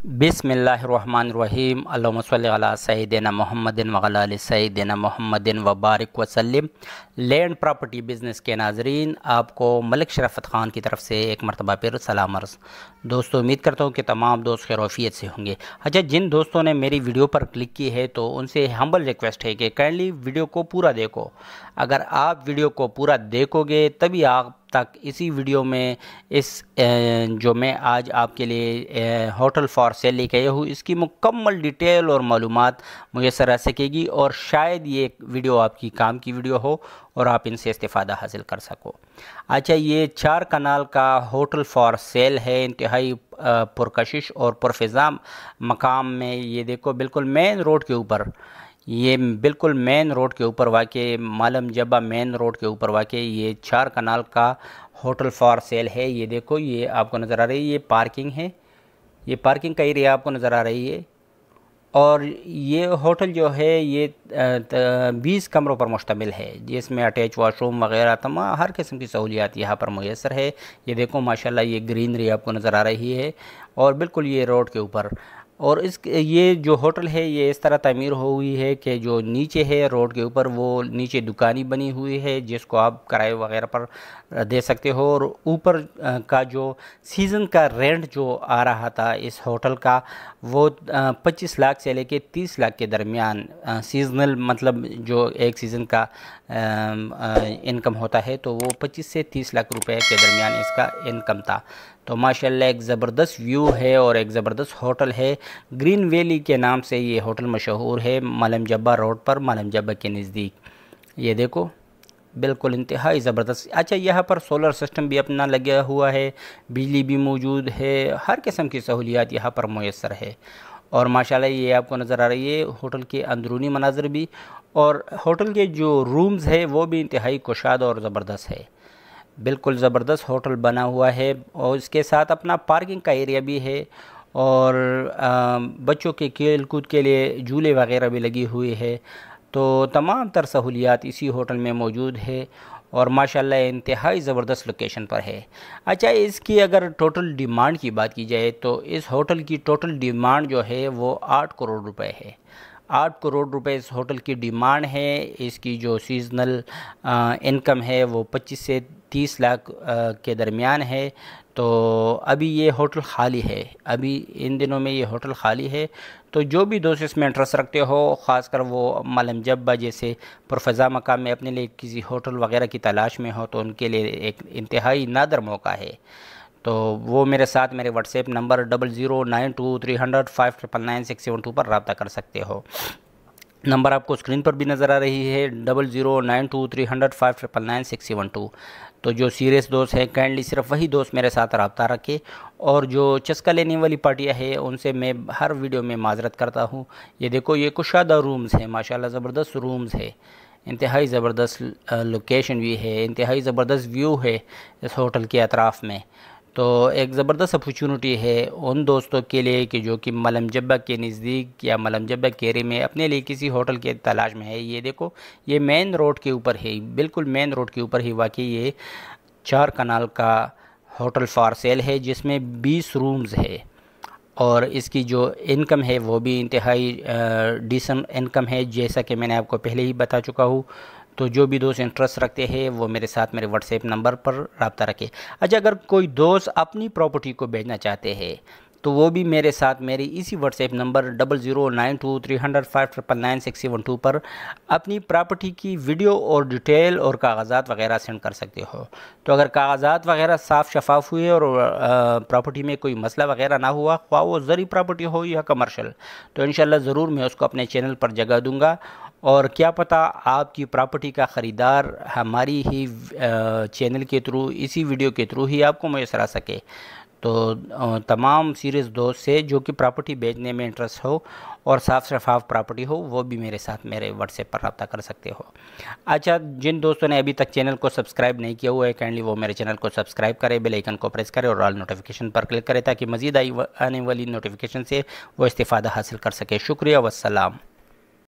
बिस्मिल्लाहिर्रहमानिर्रहीम अल्लाहुम्मा सल्लि अला सय्यिदिना मुहम्मदिन व अला आलि सय्यिदिना मुहम्मदिन व बारिक वसल्लिम। लैंड प्रॉपर्टी बिज़नेस के नाज़रीन, आपको मलिक शरफ़त ख़ान की तरफ से एक मरतबा फिर सलाम अर्ज़। दोस्तों, उम्मीद करता हूँ कि तमाम दोस्त खैरियत से होंगे। अच्छा, जिन दोस्तों ने मेरी वीडियो पर क्लिक की है तो उनसे हम्बल रिक्वेस्ट है कि काइंडली वीडियो को पूरा देखो। अगर आप वीडियो को पूरा देखोगे तभी आप तक इसी वीडियो में जो मैं आज आपके लिए होटल फॉर सेल लेके आया हूँ, इसकी मुकम्मल डिटेल और मालूमात मुयस्सर आ सकेगी और शायद ये वीडियो आपकी काम की वीडियो हो और आप इनसे इस्तिफ़ादा हासिल कर सको। अच्छा, ये 4 कनाल का होटल फॉर सेल है, इंतहाई पुरकशिश और पुरफ़िज़ा मकाम में। ये देखो, बिल्कुल मेन रोड के ऊपर, ये बिल्कुल मेन रोड के ऊपर वाक़े, मालम जब्बा मेन रोड के ऊपर वाक़े ये 4 कनाल का होटल फॉर सेल है। ये देखो, ये आपको नज़र आ रही है, ये पार्किंग है, ये पार्किंग का एरिया आपको नज़र आ रही है। और ये होटल जो है ये 20 कमरों पर मुश्तमिल है, जिसमें अटैच वाशरूम वगैरह तमाम हर किस्म की सहूलियात यहाँ पर मुयस्सर है। ये देखो माशाल्लाह, ये ग्रीनरी आपको नज़र आ रही है और बिल्कुल ये रोड के ऊपर। और ये जो होटल है ये इस तरह तामीर हुई है कि जो नीचे है रोड के ऊपर, वो नीचे दुकानी बनी हुई है जिसको आप किराए वगैरह पर दे सकते हो। और ऊपर का जो सीज़न का रेंट जो आ रहा था इस होटल का, वो 25 लाख से लेके 30 लाख के दरमियान सीज़नल, मतलब जो एक सीज़न का इनकम होता है तो वो 25 से 30 लाख रुपए के दरमियान इसका इनकम था। तो माशाल्लाह एक ज़बरदस्त व्यू है और एक ज़बरदस्त होटल है। ग्रीन वैली के नाम से ये होटल मशहूर है, मालम जब्बा रोड पर, मालम जब्बा के नज़दीक। ये देखो, बिल्कुल इंतहाई ज़बरदस्त। अच्छा, यहाँ पर सोलर सिस्टम भी अपना लगा हुआ है, बिजली भी मौजूद है, हर किस्म की सहूलियात यहाँ पर मुयस्सर है। और माशाल्लाह ये आपको नज़र आ रही है होटल के अंदरूनी मनाज़र भी, और होटल के जो रूम्स है वो भी इंतहाई कुशाद और ज़बरदस्त है। बिल्कुल ज़बरदस्त होटल बना हुआ है और इसके साथ अपना पार्किंग का एरिया भी है और बच्चों के खेल कूद के लिए झूले वगैरह भी लगी हुई है। तो तमाम तर सहूलियात इसी होटल में मौजूद है और माशाल्लाह इंतहाई ज़बरदस्त लोकेशन पर है। अच्छा, इसकी अगर टोटल डिमांड की बात की जाए तो इस होटल की टोटल डिमांड जो है वो 8 करोड़ रुपए है। 8 करोड़ रुपए इस होटल की डिमांड है। इसकी जो सीज़नल इनकम है वो 25 से 30 लाख के दरमियान है। तो अभी ये होटल खाली है, अभी इन दिनों में ये होटल खाली है। तो जो भी दोस्त इसमें इंटरेस्ट रखते हो, ख़ासकर वो मालम जब्बा जैसे पुरफ़िज़ा मकाम में अपने लिए किसी होटल वगैरह की तलाश में हो, तो उनके लिए एक इंतहाई नादर मौका है। तो वो मेरे साथ मेरे व्हाट्सएप नंबर 00923005999672 पर रब्ता कर सकते हो। नंबर आपको स्क्रीन पर भी नज़र आ रही है, 00923005999672। तो जो सीरियस दोस्त है काइंडली सिर्फ वही दोस्त मेरे साथ रब्ता रखे, और जो चस्का लेने वाली पार्टियाँ हैं उनसे मैं हर वीडियो में माजरत करता हूँ। ये देखो, ये कुशादा रूम्स हैं, माशाल्लाह ज़बरदस्त रूम्स है, इंतहाई ज़बरदस्त लोकेशन भी है, इंतहाई ज़बरदस्त व्यू है इस होटल के अतराफ़ में। तो एक ज़बरदस्त अपॉर्चुनिटी है उन दोस्तों के लिए कि जो कि मालम जब्बा के नज़दीक या मालम जब्बा के एरिया में अपने लिए किसी होटल के तलाश में है। ये देखो, ये मेन रोड के ऊपर है, बिल्कुल मेन रोड के ऊर ही वाकई ये 4 कनाल का होटल फॉर सेल है जिसमें 20 रूम्स है। और इसकी जो इनकम है वो भी इंतहाई डिसेंट इनकम है, जैसा कि मैंने आपको पहले ही बता चुका हूँ। तो जो भी दोस्त इंटरेस्ट रखते हैं वो मेरे साथ मेरे व्हाट्सएप नंबर पर रब्ता रखें। अच्छा, अगर कोई दोस्त अपनी प्रॉपर्टी को बेचना चाहते हैं तो वो भी मेरे साथ मेरी इसी व्हाट्सएप नंबर 00923005999672 पर अपनी प्रॉपर्टी की वीडियो और डिटेल और कागज़ात वगैरह सेंड कर सकते हो। तो अगर कागज़ात वगैरह साफ़ शफाफ हुए और प्रॉपर्टी में कोई मसला वगैरह ना हुआ, ख्वाह वो ज़री प्रॉपर्टी हो या कमर्शल, तो इंशाल्लाह ज़रूर मैं उसको अपने चैनल पर जगह दूँगा। और क्या पता आपकी प्रॉपर्टी का ख़रीदार हमारी ही चैनल के थ्रू, इसी वीडियो के थ्रू ही आपको मुयस्सर आ सके। तो तमाम सीरियस दोस्त से जो कि प्रॉपर्टी बेचने में इंटरेस्ट हो और साफ़ शफाफ प्रॉपर्टी हो, वो भी मेरे साथ मेरे व्हाट्सएप पर रब्ता कर सकते हो। अच्छा, जिन दोस्तों ने अभी तक चैनल को सब्सक्राइब नहीं किया हुआ है काइंडली वो मेरे चैनल को सब्सक्राइब करें, बेल आइकन को प्रेस करें और ऑल नोटिफिकेशन पर क्लिक करें ताकि मज़ीद आने वाली नोटिफिकेशन से वो इस्तिफ़ादा हासिल कर सके। शुक्रिया, वस्सलाम।